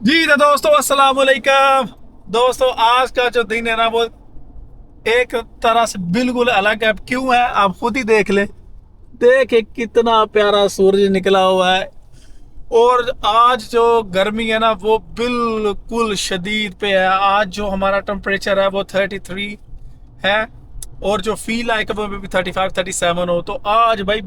जी तो दोस्तों अस्सलाम वालेकुम। दोस्तों आज का जो दिन है ना वो एक तरह से बिल्कुल अलग है। क्यों है आप खुद ही देख ले। देखे कितना प्यारा सूरज निकला हुआ है। और आज जो गर्मी है ना वो बिल्कुल शदीद पे है। आज जो हमारा टेम्परेचर है वो 33 है। और जो फील है कभी भी 35 37 हो। तो आज भाई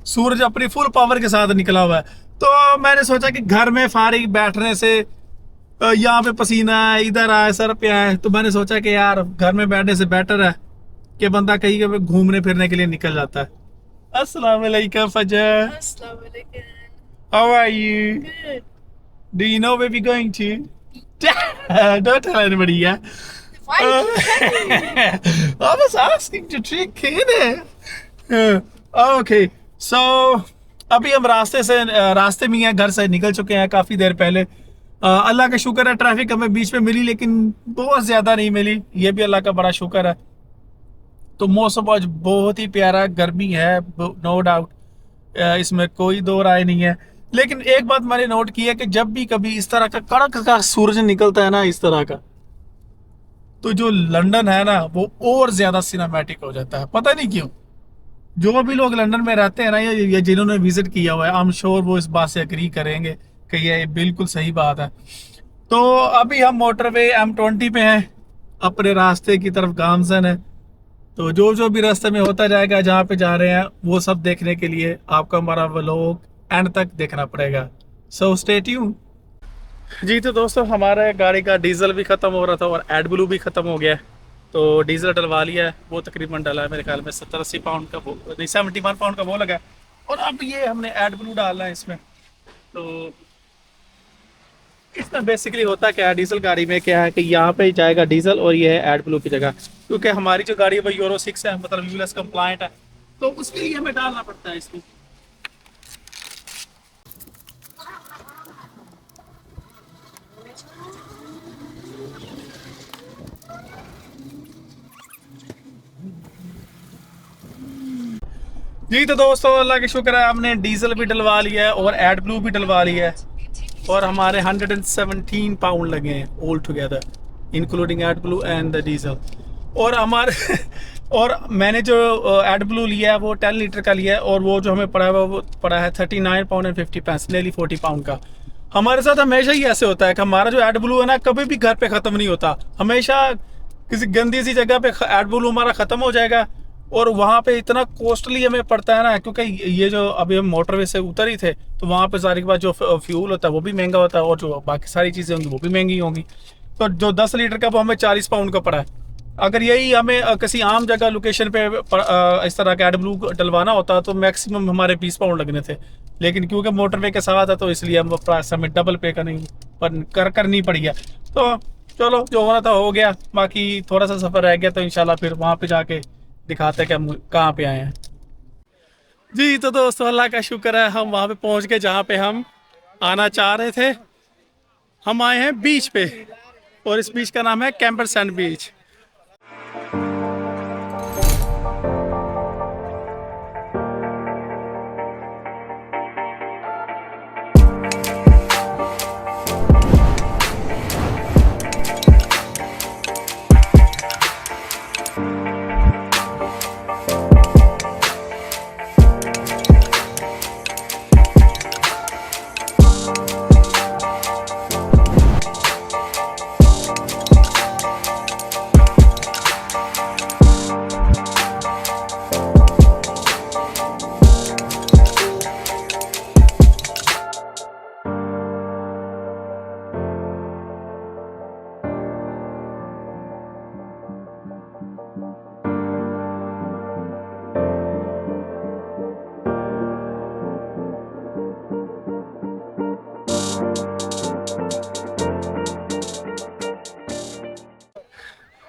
सूरज अपनी फुल पावर के साथ निकला हुआ है। तो मैंने सोचा कि घर में फारिग बैठने से यहाँ पे पसीना है, इधर आए, सर पे आए, तो मैंने सोचा कि यार घर में बैठने से बेटर है कि बंदा कहीं के घूमने फिरने के लिए निकल जाता है। अस्सलाम वालेकुम फजर। Assalamu alaikum. How are you? Good. Do you know where we going to? Don't tell anybody या। Why are you telling me? I was asking to trick kid. Okay so अभी हम रास्ते में ही हैं, घर से निकल चुके हैं काफी देर पहले। अल्लाह का शुक्र है ट्रैफिक हमें बीच में मिली लेकिन बहुत ज्यादा नहीं मिली। ये भी अल्लाह का बड़ा शुक्र है। तो मौसम आज बहुत ही प्यारा, गर्मी है नो डाउट, इसमें कोई दो राय नहीं है। लेकिन एक बात मैंने नोट की है कि जब भी कभी इस तरह का कड़क का सूरज निकलता है ना इस तरह का, तो जो लंदन है ना वो और ज्यादा सिनेमैटिक हो जाता है। पता नहीं क्यों। जो भी लोग लंदन में रहते हैं ना या जिन्होंने विजिट किया हुआ है, आई एम श्योर वो इस बात से एग्री करेंगे कि ये बिल्कुल सही बात है। तो अभी हम मोटरवे M20 पे हैं, अपने रास्ते की तरफ गामसन है। तो जो जो भी रास्ते में होता जाएगा जहाँ पे जा रहे हैं वो सब देखने के लिए आपको हमारा व्लॉग एंड तक देखना पड़ेगा। So stay tune. जी तो दोस्तों हमारे गाड़ी का डीजल भी ख़त्म हो रहा था और एड ब्लू भी ख़त्म हो गया है। तो डीजल डलवा लिया है, वो तकरीबन डला है मेरे ख्याल में 70-80 पाउंड का, वो नहीं 71 पाउंड का वो लगा है। और अब ये हमने एड ब्लू डालना है इसमें। तो इसमें बेसिकली होता क्या है डीजल गाड़ी में, क्या है कि यहाँ पे जाएगा डीजल और ये है एड ब्लू की जगह। क्योंकि हमारी जो गाड़ी है वो यूरो 6 है, मतलब यूएस कंप्लाइंट है, तो उसके लिए हमें डालना पड़ता है इसको। जी तो दोस्तों अल्लाह के शुक्र है हमने डीजल भी डलवा लिया है और एड ब्लू भी डलवा लिया है। और हमारे 117 पाउंड लगे हैं all together including AdBlue and the diesel. और हमारे और मैंने जो एड ब्लू लिया है वो 10 लीटर का लिया है और वो जो हमें पड़ा है वो पड़ा है 39 पाउंड एंड 50 पैंस, नेली 40 पाउंड का। हमारे साथ हमेशा ही ऐसे होता है कि हमारा जो एड ब्लू है ना कभी भी घर पे ख़त्म नहीं होता। हमेशा किसी गंदी सी जगह पे एड ब्लू हमारा ख़त्म हो जाएगा और वहाँ पे इतना कॉस्टली हमें पड़ता है ना, क्योंकि ये जो अभी हम मोटरवे से उतर ही थे तो वहाँ पे सारी के बाद जो फ्यूल होता है वो भी महंगा होता है और जो बाकी सारी चीज़ें होंगी वो भी महंगी होंगी। तो जो 10 लीटर का वो हमें 40 पाउंड का पड़ा है। अगर यही हमें किसी आम जगह लोकेशन पे इस तरह का एड ब्लू डलवाना होता तो मैक्सिमम हमारे 20 पाउंड लगने थे। लेकिन क्योंकि मोटरवे के साथ है तो इसलिए हम प्राइस हमें डबल पे करनी पड़ी है। तो चलो जो होना था हो गया, बाकी थोड़ा सा सफ़र रह गया तो इंशाल्लाह फिर वहाँ पे जाके दिखाते हैं कि हम कहाँ पे आए हैं। जी तो दोस्तों अल्लाह का शुक्र है हम वहाँ पे पहुँच गए जहाँ पे हम आना चाह रहे थे। हम आए हैं बीच पे और इस बीच का नाम है camper sand beach.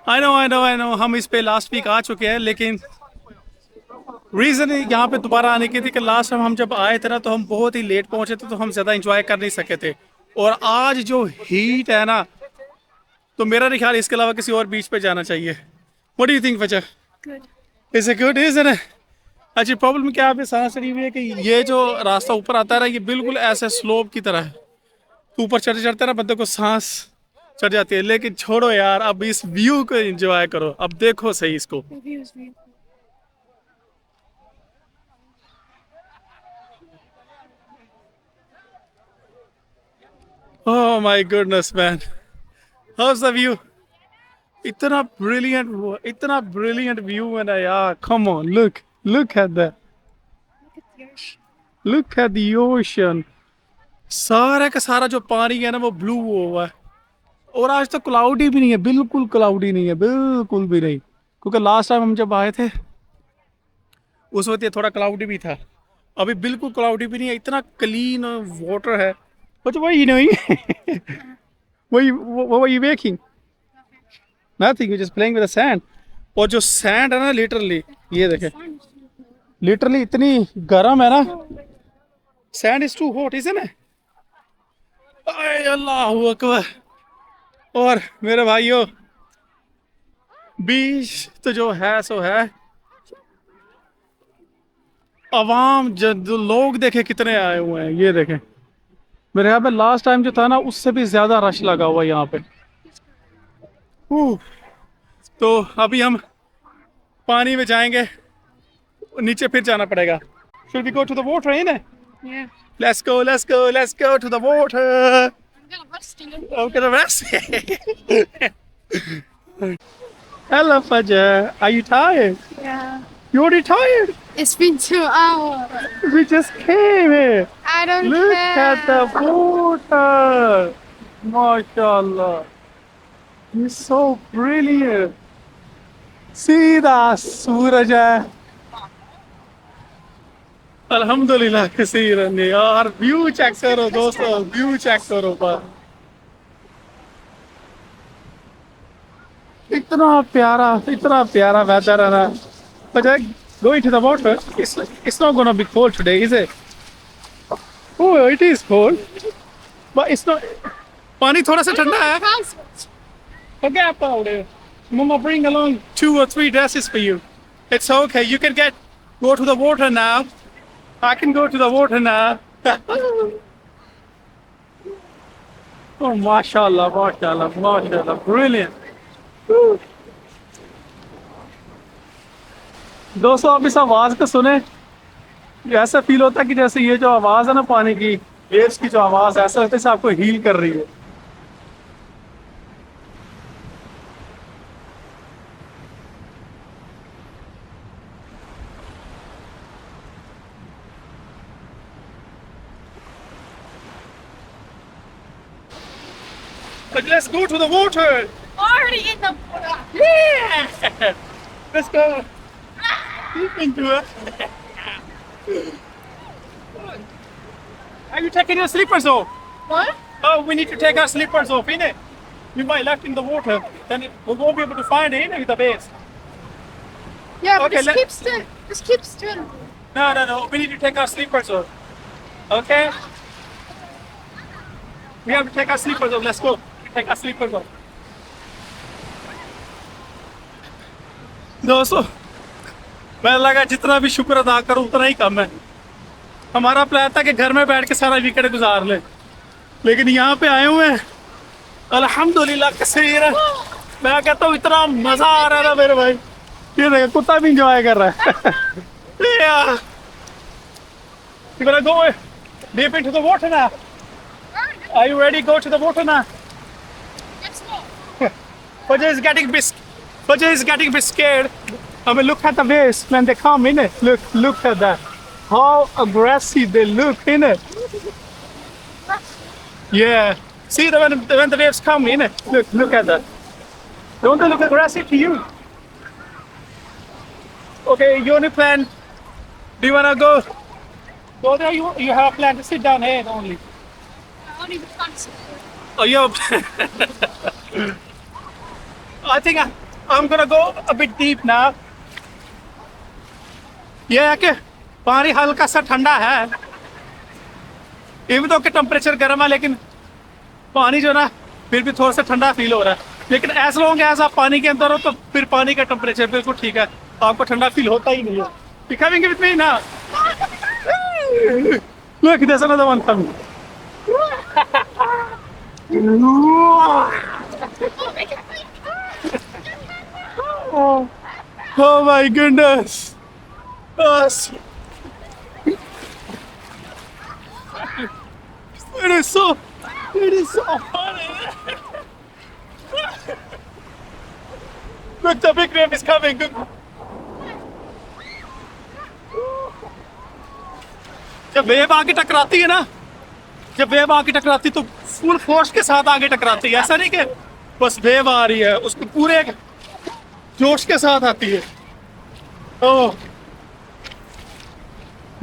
I know हम इस पे लास्ट वीक आ चुके हैं, लेकिन रीज़न यहाँ पे दोबारा आने की थी कि लास्ट टाइम हम जब आए थे ना तो हम बहुत ही लेट पहुँचे थे तो हम ज़्यादा इंजॉय कर नहीं सके थे। और आज जो हीट है ना तो मेरा नहीं ख्याल इसके अलावा किसी और बीच पे जाना चाहिए। व्हाट डू यू थिंक बच्चा? Good. Is it good is it? अच्छा प्रॉब्लम क्या है, सांस चढ़ी हुई है कि ये जो रास्ता ऊपर आता है ना ये बिल्कुल ऐसे स्लोप की तरह है ऊपर चढ़ते चढ़ते ना बंदे को सांस चढ़ जाती है, लेकिन छोड़ो यार, अब इस व्यू को एंजॉय करो। अब देखो सही इसको। The view is beautiful. Oh my goodness man, how's the view? इतना ब्रिलियंट व्यू है ना यार। Come on, look at that. Look at the ocean. Look at the ocean. सारा का सारा जो पानी है ना वो ब्लू हुआ है, और आज तो क्लाउडी भी नहीं है, बिल्कुल क्लाउडी नहीं है, बिल्कुल भी नहीं। क्योंकि लास्ट टाइम हम जब आए थे उस वक्त ये थोड़ा क्लाउडी भी था, अभी बिल्कुल क्लाउडी भी नहीं है, इतना क्लीन वाटर है। बट वही नहीं वही वही waking nothing, you just playing with the sand. और जो सैंड है ना लिटरली, ये देखें, लिटरली इतनी गर्म है ना, sand is too hot, is ना। अल्लाह अकबर। और मेरे भाइयों, बीच तो जो है सो है, अवाम जो लोग देखे कितने आए हुए हैं, ये देखें। मेरे यहाँ पे लास्ट टाइम जो था ना उससे भी ज्यादा रश लगा हुआ है यहाँ पे। तो अभी हम पानी में जाएंगे, नीचे फिर जाना पड़ेगा। Should we go to the water, innit? Yeah. Let's go to the water. I'm gonna rest in it. I'm gonna rest. Hello, Fajr. Are you tired? Yeah. You already tired? It's been 2 hours. We just came here. I don't Look care. at the water. MashaAllah. It's so brilliant. See the सूरज है। अल्हम्दुलिल्लाह कसीरन यार, view check करो दोस्तों, view check करो पर। इतना प्यारा weather है ना। But going to the water, it's not gonna be cold today, is it? Oh, it is cold, but it's not. पानी थोड़ा सा ठंडा है। Okay, Paul. Mama, bring along 2 or 3 dresses for you. It's okay. You can go to the water now. I can go to the water now. Oh, mashallah, brilliant. Woo. दोस्तों, आप इस आवाज को सुने, ऐसा फील होता है कि जैसे ये जो आवाज है ना पानी की, वेव्स की जो आवाज, ऐसा लगता है जैसे आपको हील कर रही है। But let's go to the water. Already in the water. Yeah. Let's go. Deep into it. Are you taking your slippers off? What? Oh, we need to take our slippers off, innit? We might left in the water, then we won't be able to find it, innit, with the base. Yeah, but Okay, just keep still. No. We need to take our slippers off. Okay? We have to take our slippers off. Let's go. Take our slippers off. दोस्तों, मैं लगा जितना भी शुक्र अदा करूं उतना ही कम है। हमारा प्लान था कि घर में बैठ के सारा वीकेंड गुजार ले, लेकिन यहाँ पे आए हुए हैं अल्हम्दुलिल्लाह कसीर। मैं कहता हूँ इतना मजा आ रहा है ना मेरे भाई, ये देखो कुत्ता भी इंजॉय कर रहा है। Yeah. You gonna go deep into the water now? Are you ready? Go to the water now. Let's go. Fajr is getting a bit scared. I mean, look at the waves when they come in it. Look at that. How aggressive they look, innit? Yeah. See when the waves come, innit? Look at that. Don't they look aggressive to you? Okay, you only plan. Do you wanna go there? You have a plan to sit down here only. I don't even fancy. Oh, yeah. I think I'm gonna go a bit deep now. ये है कि पानी हल्का सा ठंडा है, even though कि temperature गर्म है, लेकिन पानी जो ना फिर भी थोड़ा सा ठंडा फील हो रहा है। लेकिन as long as आप पानी के अंदर हो तो फिर पानी का टेम्परेचर बिल्कुल ठीक है, आपको ठंडा फील होता ही नहीं है। You coming with me now? Look, there's another one coming. Oh my goodness. It is so funny. Look, the big wave is coming. जब वेव आके टकराती है ना, जब वेव आके टकराती तो फुल फोर्स के साथ आगे टकराती है। ऐसा नहीं कि बस वेव आ रही है, उसको पूरे जोश के साथ आती है। ओह,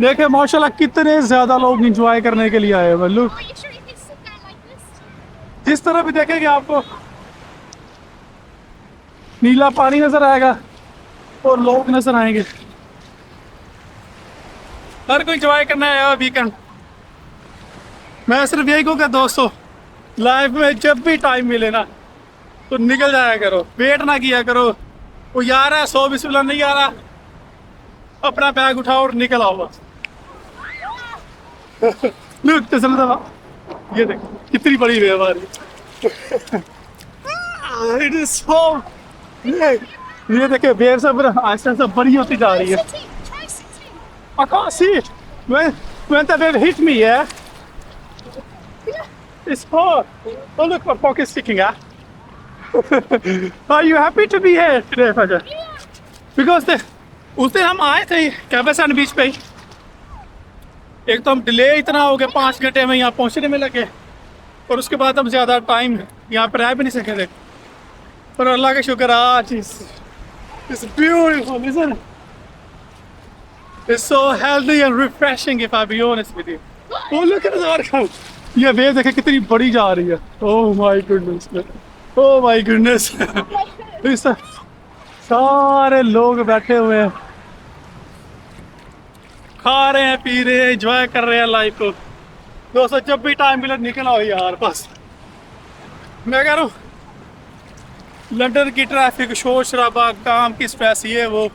देखे माशाल्लाह कितने ज्यादा लोग एंजॉय करने के लिए आए हैं। Look, Are you sure you can sit there like this? जिस तरह भी देखेंगे आपको नीला पानी नजर आएगा और लोग नजर आएंगे। हर कोई एंजॉय करना है वीकेंड। मैं सिर्फ यही कहूँगा दोस्तों, लाइफ में जब भी टाइम मिले ना तो निकल जाया करो, वेट ना किया करो। वो यार है 100 बिस्मिल्लाह नहीं आ रहा, अपना बैग उठाओ और निकल आओ बस। लुक ये देख कितनी बड़ी वेव आ रही है। इट इज सो, ये देखिए वेव सब आहिस्ता से बड़ी होती जा रही है। Sitting. Try sitting. I can't see it. When the wave hit me, yeah, it's hard. Oh look, my pocket's sticking out. Are you happy to be here today, Fajar? Because उस दिन हम आए थे कैफे बीच पे ही, एक तो हम delay इतना हो गया 5 घंटे में यहाँ पहुँचने में लगे, और उसके बाद हम ज़्यादा टाइम यहाँ पर रह भी नहीं सके थे। पर अल्लाह का शुक्र आज it's beautiful, isn't it? It's so healthy and refreshing, if I be honest with you. Oh look at the outcome. ये वेव देखे कितनी बड़ी जा रही है। Oh my goodness. Oh my goodness. इस सारे लोग बैठे हुए हैं, खा रहे हैं, पी रहे हैं, एंजॉय कर रहे हैं लाइफ को। दोस्तों जब भी टाइम मिले निकल आओ यार बस। मैं कह रहा हूँ लंदन की ट्रैफिक, शोर शराबा, काम की स्ट्रेस, ये वो,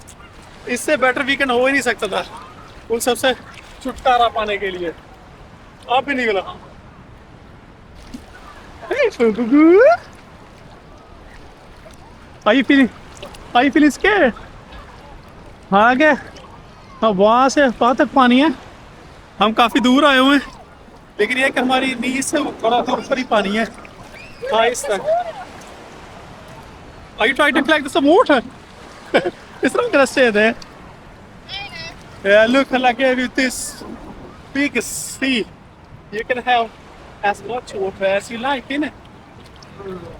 इससे बेटर वीकेंड हो ही नहीं सकता था उन सबसे छुटकारा पाने के लिए। आप भी निकलो। Are you feeling scared? हाँ क्या? हाँ, वहाँ से वहाँ तक पानी है। हम काफ़ी दूर आए हुए हैं, लेकिन ये कि हमारी नीज से थोड़ा सा ऊपर ही पानी है। हाँ इस तरह। Are you trying to collect some water? It's not gonna stay there. Yeah, look, I gave you this big sea. You can have as much water as you like, innit?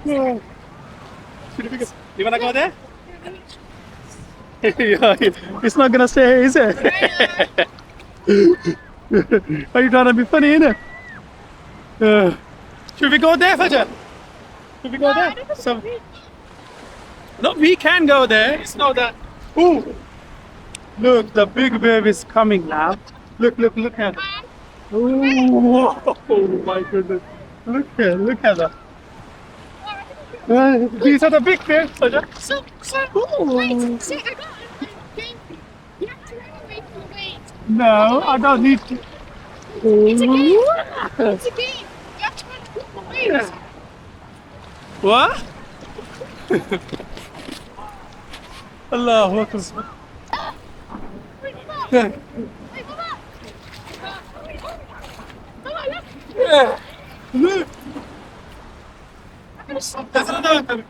Yeah. You wanna go there? Yeah, it's not gonna stay, is it? Are you trying to be funny, innit? Should we go there, Fajar? Should we go there? So, no, we can go there. It's not that. Ooh, look, the big wave is coming now. Look at it. Oh my goodness. Look at that. These are the big waves, Fajar. So, Ooh. wait, see, I got it. Okay. You have to run away from the waves. No, I don't need to. It's a game. It's a game. You have to run from the waves. What? Allahu Akbar. Wait, look. Yeah. Wait, look. Oh, look. Yeah. Look. I'm gonna stop. There's another one.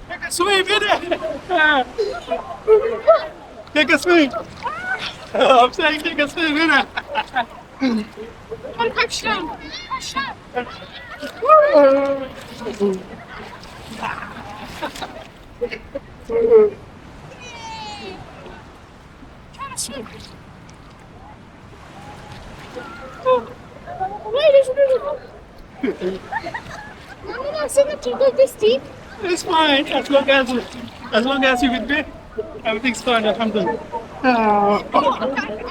Take a swim, innit? Take a swim. I'm saying take a swim, innit? Come on, crouch down. Crouch down. Try to swim. Wait, isn't it? I'm not saying to go this deep. It's fine, as long as you're with me, everything's fine, alhamdulillah. I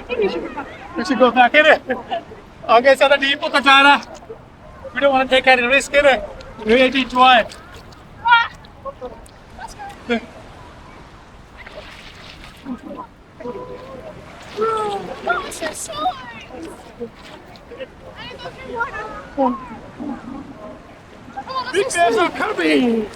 think we should go back. We should go back, innit? Okay, so the deep hook jana. We don't want to take any risk, innit? We need to enjoy. Ah. Let's go. Oh, this is so hard. I go for water. Oh, Big this waves are coming.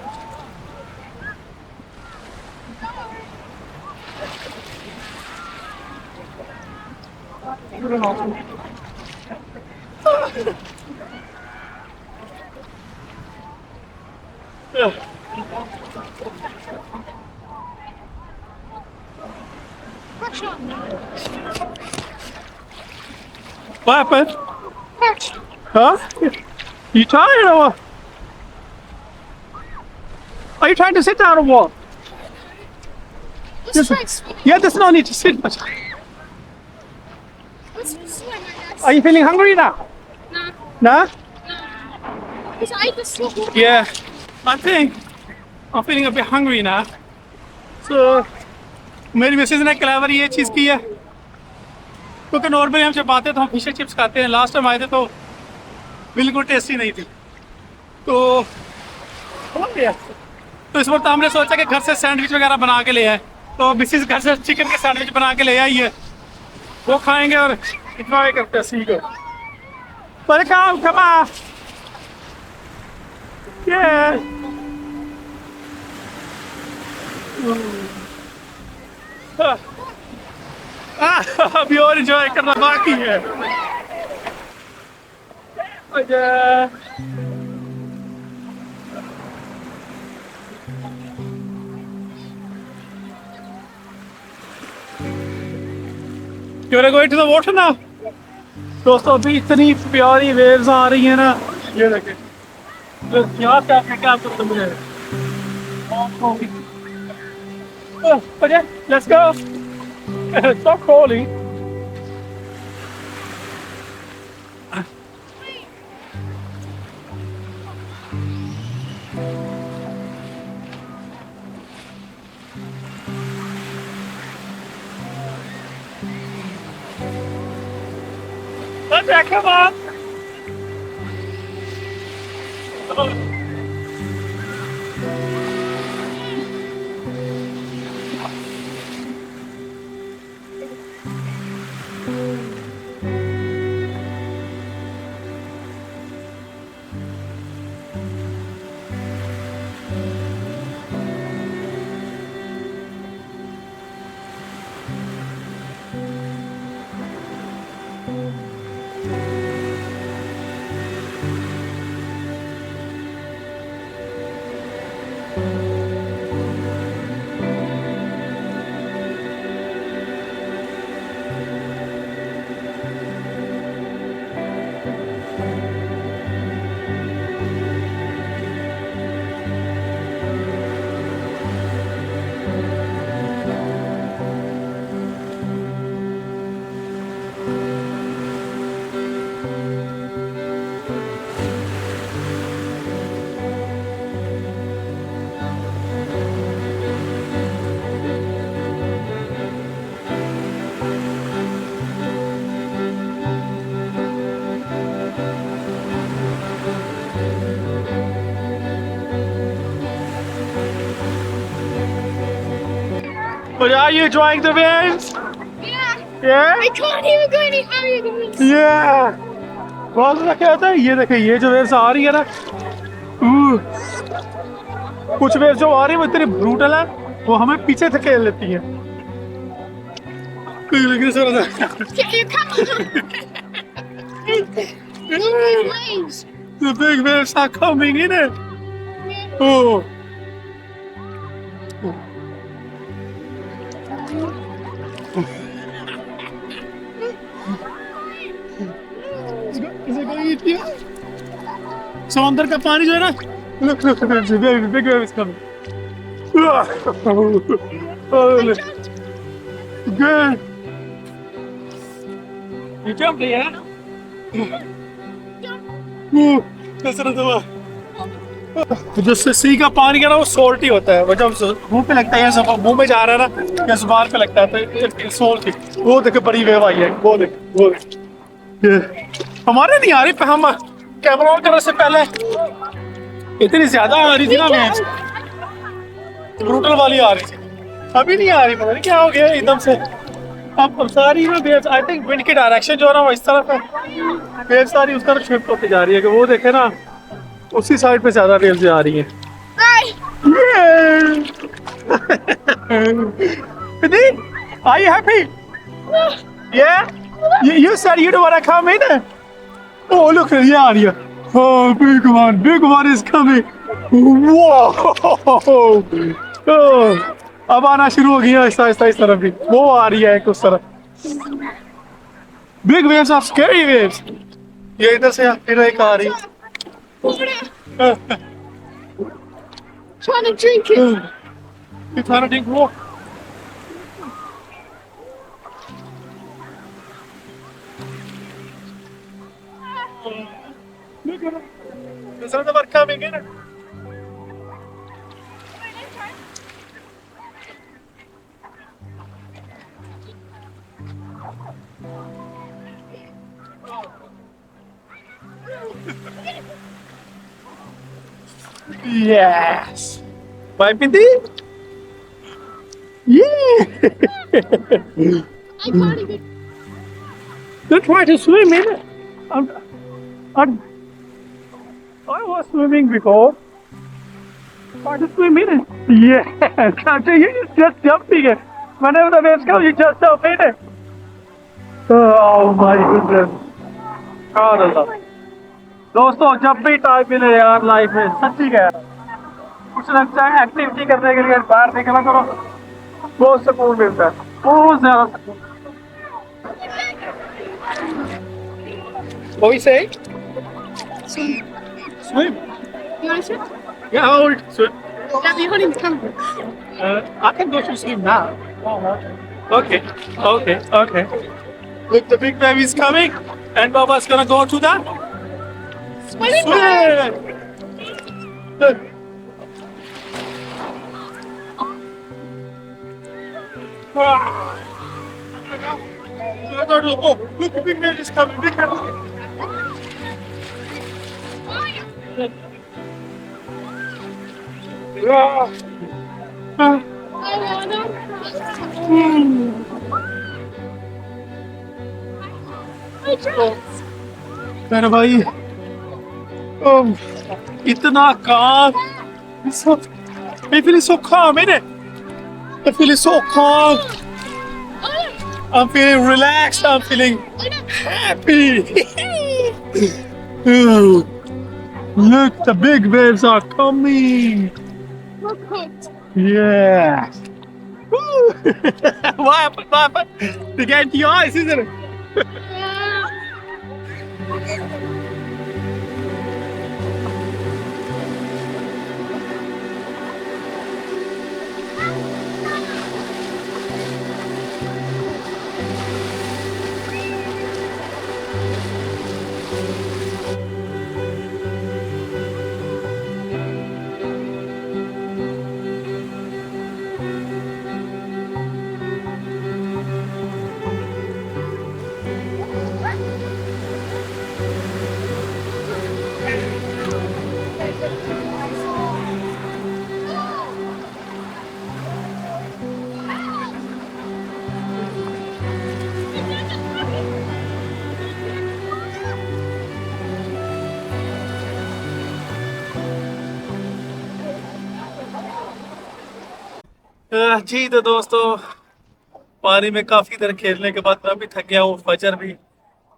What happened? Huh? You tired or what? Are you trying to sit down or what? Let's try swimming. Yeah, there's no need to sit. Let's swim, I guess. Are you feeling hungry now? Nah. Nah? Because I just swim. Yeah. I think I'm feeling a bit hungry now. So मेरी Mrs ने clever ये चीज़ की है क्योंकि normally हम जब आते हैं तो हम फिश चिप्स खाते हैं लास्ट टाइम आए थे तो बिल्कुल टेस्टी नहीं थी तो हो गया तो इस वक्त हमने सोचा कि घर से सैंडविच वगैरह बना के ले आए तो मिसेज घर से चिकन के सैंडविच बना के ले आई है वो खाएंगे और इंजॉय करते हैं सी को पर काम कमा अभी और एंजॉय करना बाकी है You wanna go into the water now? दोस्तों अभी इतनी प्यारी वेव्स आ रही है ना ये देखें यहाँ से आपने क्या आपको समझ है but yeah, let's go. Stop crawling. Come on. But are you enjoying the waves? Yeah. Yeah? I can't even go any higher than this. Yeah. बहुत ज़्यादा क्या होता है ये देखिए ये जो वेव्स आ रही है ना कुछ वेव्स जो आ रही है वो इतनी ब्रूटल है वो हमें पीछे धकेल लेती है Can you come on? Waves. The big waves are coming in it. Oh. समंदर का पानी जो है ना look the big wave is coming good you jumped yeah जो सी का पानी है ना वो सोल्टी होता है वो जब मुंह पे लगता है या मुंह में जा रहा है ना या जुबान पे लगता है तो सोल्टी वो देखे बड़ी वेव आई है वो हमारे नहीं आ रही हम कैमरा ऑन करने से पहले इतनी ज्यादा आ रही थी ना वेव्स ब्रूटल वाली आ रही थी अभी नहीं आ रही पता नहीं क्या हो गया एकदम से अब सारी ना वेव्स, आई थिंक विंड की डायरेक्शन जो है ना वो इस तरफ है, वेव्स सारी उस तरफ शिफ्ट होती जा रही है कि वो देखे ना उसी साइड पे ज्यादा वेव्स आ रही हैं। Bye. Pidi, are you happy? Yeah? You said you don't want to come in? Oh, look, ये आ रही है। Oh, big one is coming. Wow! Oh, अब आना शुरू हो गई है आहिस्ता आहिस्ता इस तरफ भी, वो आ रही है एक उस तरफ। Big waves are scary waves. ये इधर से फिर एक आ रही है। Trying to drink it. You trying to drink water? Look at it. There's another coming in. Yes. Bye, Pindi. Yeah. I can't even. Don't try to swim in it. I'm, I was swimming before. Try to swim in it. Yes. After you just jumping it. Whenever the waves come, you just jump in it. Oh my goodness. God Allah. दोस्तों जब भी time मिले यार life में, सच्ची कह रहा हूं, कुछ ना कुछ एक्टिविटी करने के लिए बाहर निकला करो, बहुत सुकून मिलता है, बहुत ज्यादा सुकून। What we say? Swim. Swim. You want to swim? Yeah, how old? Swim. Yeah, be holding the camera. I can go to swim now. Okay, okay, okay. Look, the big wave is coming, and Baba's gonna go to the Swimming pool. swim. Look. Ah. Oh, look, the big wave is coming. Big wave. Ah. Ah. I wanna. My dress. मेरे भाई, इतना calm. I feel so calm, innit? I feel so calm. I'm feeling relaxed. I'm feeling happy. Oh, look, the big waves are coming. Look it. Yeah. Woo. What happened? What happened? They get into your eyes, isn't it? Yeah. जी तो दोस्तों, पानी में काफ़ी देर खेलने के बाद मैं भी थक गया हूँ, फजर भी।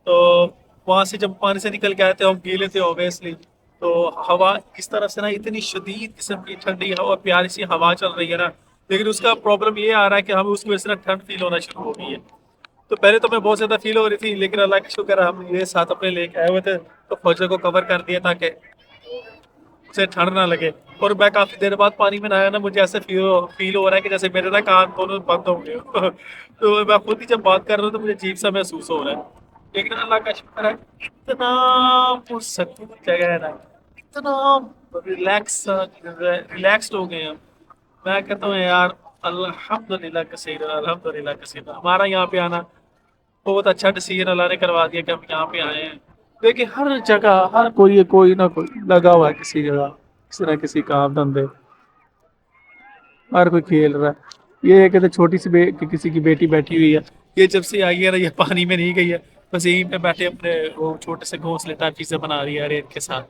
तो वहाँ से जब पानी से निकल के आए थे हम गीले थे ऑब्वियसली, तो हवा इस तरफ से ना इतनी शदीद किस्म की ठंडी हवा, प्यारी सी हवा चल रही है ना, लेकिन उसका प्रॉब्लम ये आ रहा है कि हमें उसकी वजह से ना ठंड फील होना शुरू हो गई है। तो पहले तो मैं बहुत ज़्यादा फील हो रही थी, लेकिन अल्लाह का शुक्र है हम ये साथ अपने लेके आए हुए थे, तो फजर को कवर कर दिया ताकि उसे ठंड ना लगे। और मैं काफ़ी देर बाद पानी में नहाया ना, मुझे ऐसे फील हो रहा है कि जैसे मेरे ना कान दोनों बंद हो गए। तो मैं खुद ही जब बात कर रहा हूँ तो मुझे अजीब सा महसूस हो रहा है, लेकिन अल्लाह का शुक्र है इतना पुरसकून जगह है ना, इतना रिलैक्स्ड हो गए हम। मैं कहता हूँ यार अल्हम्दुलिल्लाह कसीर अल्हम्दुलिल्लाह कसीर, हमारा यहाँ पे आना बहुत अच्छा डिसीजन अल्लाह ने करवा दिया कि हम यहाँ पे आए हैं। देखिए हर जगह हर कोई ना कोई लगा हुआ है किसी जगह, किसी ना किसी काम धंधे, हर कोई खेल रहा है। ये है कि तो छोटी सी कि किसी की बेटी बैठी हुई है, ये जब से आई है ना, ये पानी में नहीं गई है, बस यहीं पे बैठे अपने वो छोटे से घोंसले टाइप चीज़ें बना रही है रेत के साथ।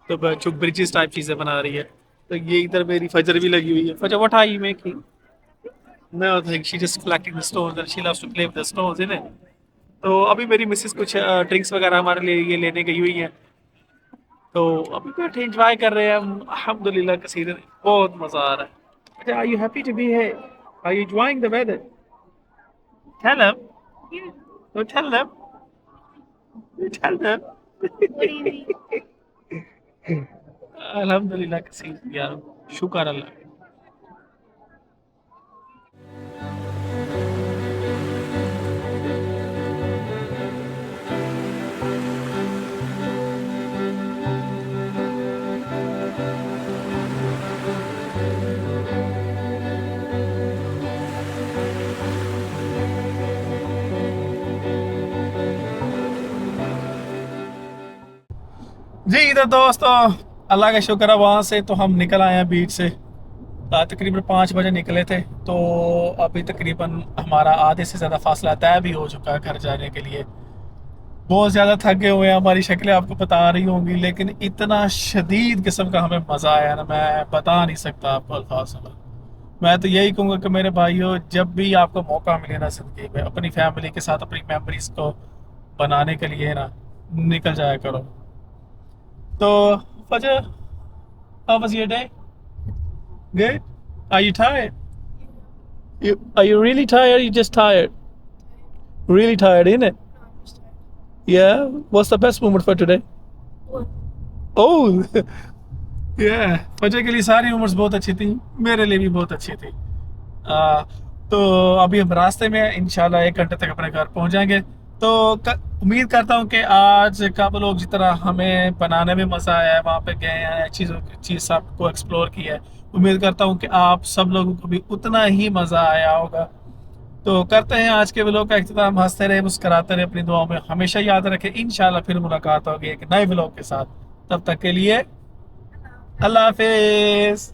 तो जो ब्रिजेस टाइप चीज़ें बना रही है। तो ये इधर मेरी फजर भी लगी हुई है। फजर, what are you making? No, I think she just collecting the stones and she loves to play with the stones, isn't it? तो अभी मेरी मिसेस कुछ ड्रिंक्स वगैरह हमारे लिए ये लेने गई हुई हैं। तो अभी बैठे एंजॉय कर रहे हैं हम, अल्हम्दुलिल्लाह कसीर, बहुत मज़ा आ रहा है। अच्छा, are you happy to be here? Are you enjoying the weather? Tell them, तो tell them, tell them. What do you mean? अल्हम्दुलिल्लाह कसीर यार, शुक्र अल्लाह। जी तो दोस्तों, अल्लाह का शुक्र है, वहाँ से तो हम निकल आए हैं बीच से। तकरीबन 5 बजे निकले थे, तो अभी तकरीबन हमारा आधे से ज़्यादा फासला तय भी हो चुका है घर जाने के लिए। बहुत ज़्यादा थके हुए हैं, हमारी शक्लें आपको बता रही होंगी, लेकिन इतना शदीद किस्म का हमें मज़ा आया ना, मैं बता नहीं सकता आपको अल्फाज में। मैं तो यही कहूँगा कि मेरे भाइयों, जब भी आपको मौका मिले ना ज़िंदगी में, अपनी फैमिली के साथ अपनी मेमोरीज को बनाने के लिए ना निकल जाया करो। तो फजर, how was your day? Good? Are you tired? Are you really tired? Or you just tired? Really tired, isn't it? Yeah. What's the best moment for today? Oh, yeah. फजर के लिए सारी उम्र बहुत अच्छी थी, मेरे लिए भी बहुत अच्छी थी। तो अभी हम रास्ते में हैं, इंशाल्लाह 1 घंटे तक अपने घर पहुंच जाएंगे। तो उम्मीद करता हूं कि आज का लोग जितना हमें बनाने में मज़ा आया है, वहाँ पे गए हैं, चीज़ सबको एक्सप्लोर किया है, उम्मीद करता हूं कि आप सब लोगों को भी उतना ही मज़ा आया होगा। तो करते हैं आज के व्लॉग का इख्तिताम। हंसते रहे, मुस्कराते रहे, अपनी दुआओं में हमेशा याद रखें। इंशाल्लाह फिर मुलाकात होगी एक नए व्लॉग के साथ। तब तक के लिए अल्लाह हाफिज़।